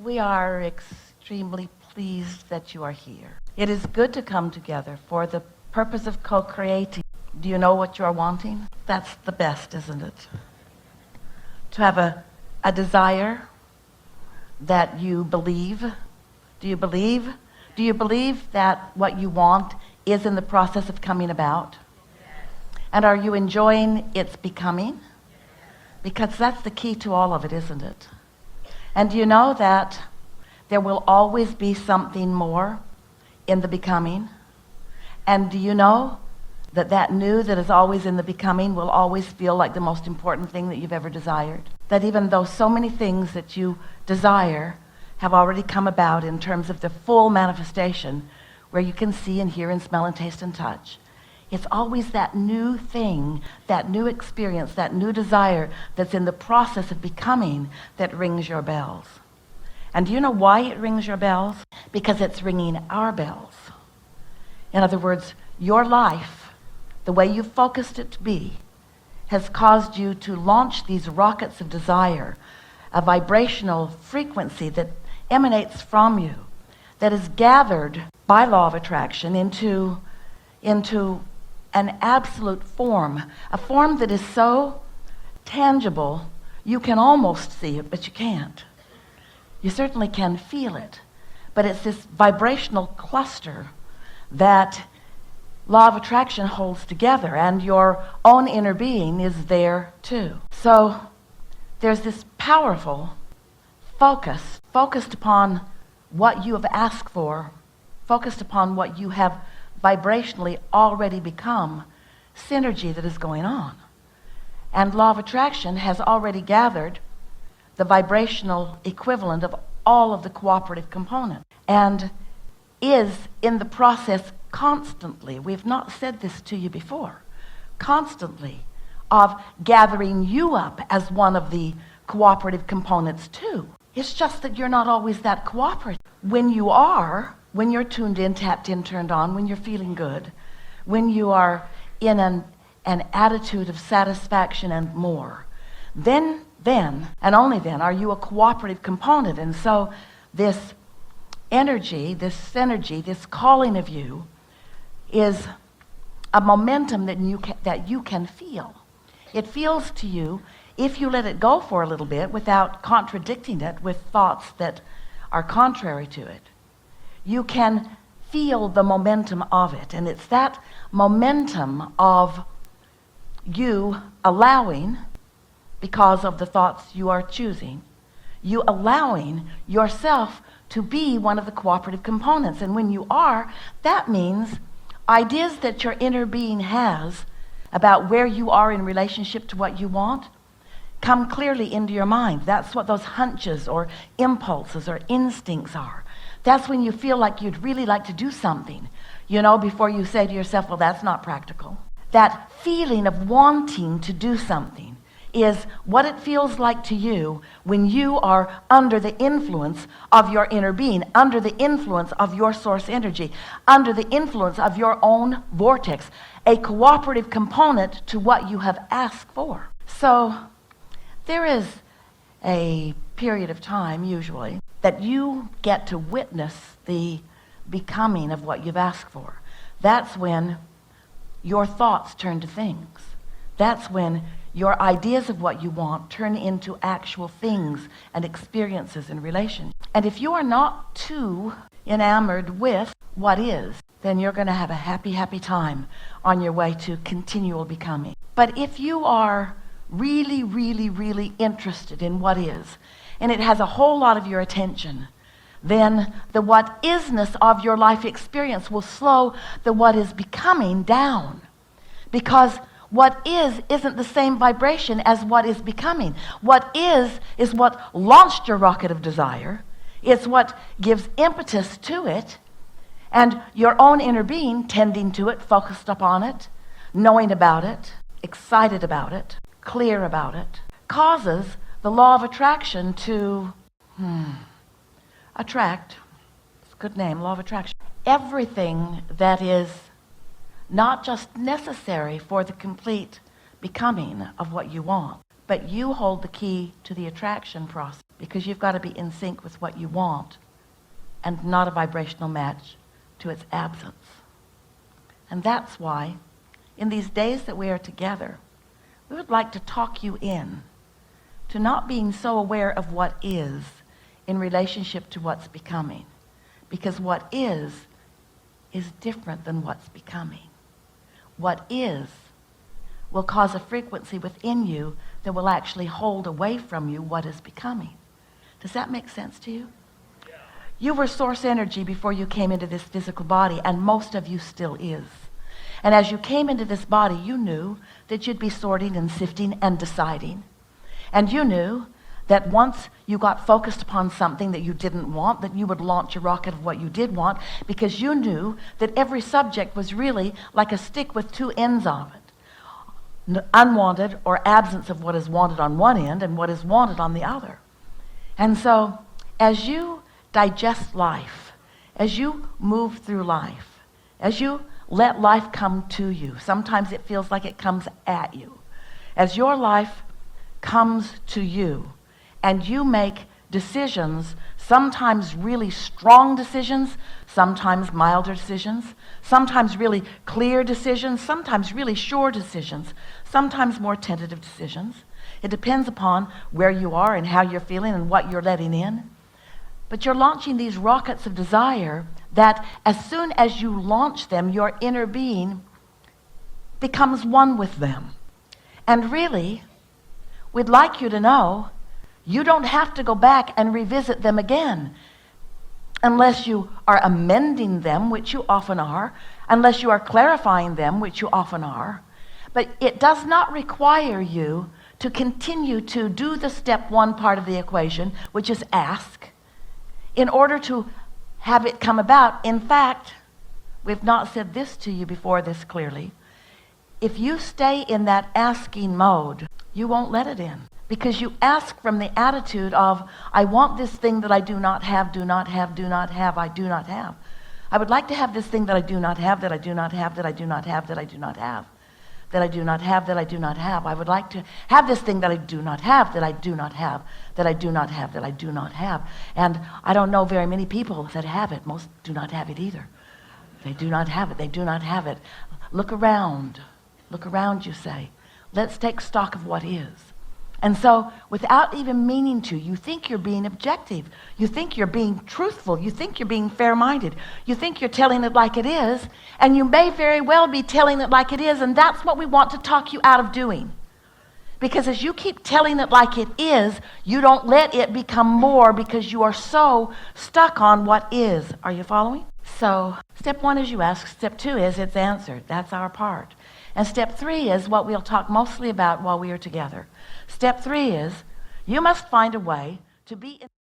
We are extremely pleased that you are here. It is good to come together for the purpose of co-creating. Do you know what you are wanting? That's the best, isn't it? To have a desire that you believe. Do you believe? Do you believe that what you want is in the process of coming about? And are you enjoying its becoming? Because that's the key to all of it, isn't it? And do you know that there will always be something more in the becoming? And do you know that that new that is always in the becoming will always feel like the most important thing that you've ever desired? That even though so many things that you desire have already come about in terms of the full manifestation where you can see and hear and smell and taste and touch, it's always that new thing, that new experience, that new desire that's in the process of becoming that rings your bells. And do you know why it rings your bells? Because it's ringing our bells. In other words, your life, the way you focused it to be, has caused you to launch these rockets of desire, a vibrational frequency that emanates from you, that is gathered by law of attraction into an absolute form, a form that is so tangible you can almost see it, but you can't. You certainly can feel it, but it's this vibrational cluster that law of attraction holds together, and your own inner being is there too. So there's this powerful focused upon what you have asked for, focused upon what you have vibrationally already become, synergy that is going on. And law of attraction has already gathered the vibrational equivalent of all of the cooperative components and is in the process constantly, we've not said this to you before, constantly of gathering you up as one of the cooperative components too. It's just that you're not always that cooperative. When you are, when you're tuned in, tapped in, turned on, when you're feeling good, when you are in an attitude of satisfaction and more, then, and only then, are you a cooperative component. And so this energy, this calling of you is a momentum that you can feel. It feels to you, if you let it go for a little bit without contradicting it with thoughts that are contrary to it, you can feel the momentum of it. And it's that momentum of you allowing, because of the thoughts you are choosing, you allowing yourself to be one of the cooperative components. And when you are, that means ideas that your inner being has about where you are in relationship to what you want come clearly into your mind. That's what those hunches or impulses or instincts are. That's when you feel like you'd really like to do something, before you say to yourself, well, that's not practical. That feeling of wanting to do something is what it feels like to you when you are under the influence of your inner being, under the influence of your source energy, under the influence of your own vortex, a cooperative component to what you have asked for. So there is a period of time, usually, that you get to witness the becoming of what you've asked for. That's when your thoughts turn to things. That's when your ideas of what you want turn into actual things and experiences and relations. And if you are not too enamored with what is, then you're going to have a happy, happy time on your way to continual becoming. But if you are really, really, really interested in what is, and it has a whole lot of your attention, then the what isness of your life experience will slow the what is becoming down. Because what is isn't the same vibration as what is becoming. What is what launched your rocket of desire. It's what gives impetus to it. And your own inner being tending to it, focused upon it, knowing about it, excited about it, clear about it, causes the law of attraction to attract. It's a good name, law of attraction. Everything that is not just necessary for the complete becoming of what you want, but you hold the key to the attraction process. because you've got to be in sync with what you want and not a vibrational match to its absence. And that's why, in these days that we are together, we would like to talk you in to not being so aware of what is in relationship to what's becoming. Because what is different than what's becoming. What is will cause a frequency within you that will actually hold away from you what is becoming. Does that make sense to you? Yeah. You were source energy before you came into this physical body, and most of you still is. And as you came into this body, you knew that you'd be sorting and sifting and deciding. And you knew that once you got focused upon something that you didn't want, that you would launch a rocket of what you did want, because you knew that every subject was really like a stick with two ends of it. Unwanted or absence of what is wanted on one end and what is wanted on the other. And so, as you digest life, as you move through life, as you let life come to you, sometimes it feels like it comes at you. As your life comes to you, and you make decisions, sometimes really strong decisions, sometimes milder decisions, sometimes really clear decisions, sometimes really sure decisions, sometimes more tentative decisions. It depends upon where you are and how you're feeling and what you're letting in. But you're launching these rockets of desire that as soon as you launch them, your inner being becomes one with them. And really, we'd like you to know you don't have to go back and revisit them again unless you are amending them, which you often are, unless you are clarifying them, which you often are. But it does not require you to continue to do the step one part of the equation, which is ask, in order to have it come about. In fact, we've not said this to you before this clearly. If you stay in that asking mode, you won't let it in. Because you ask from the attitude of, I want this thing that I do not have, do not have, do not have, I do not have. I would like to have this thing that I do not have, that I do not have, that I do not have, that I do not have, that I do not have, that I do not have. I would like to have this thing that I do not have, that I do not have, that I do not have, that I do not have. And I don't know very many people that have it. Most do not have it either. They do not have it. They do not have it. Look around. Look around, you say. Let's take stock of what is. And so, without even meaning to, you think you're being objective. You think you're being truthful. You think you're being fair-minded. You think you're telling it like it is, and you may very well be telling it like it is, and that's what we want to talk you out of doing. Because as you keep telling it like it is, you don't let it become more because you are so stuck on what is. Are you following? So, step one is you ask. Step two is it's answered. That's our part. And step three is what we'll talk mostly about while we are together. Step three is you must find a way to be in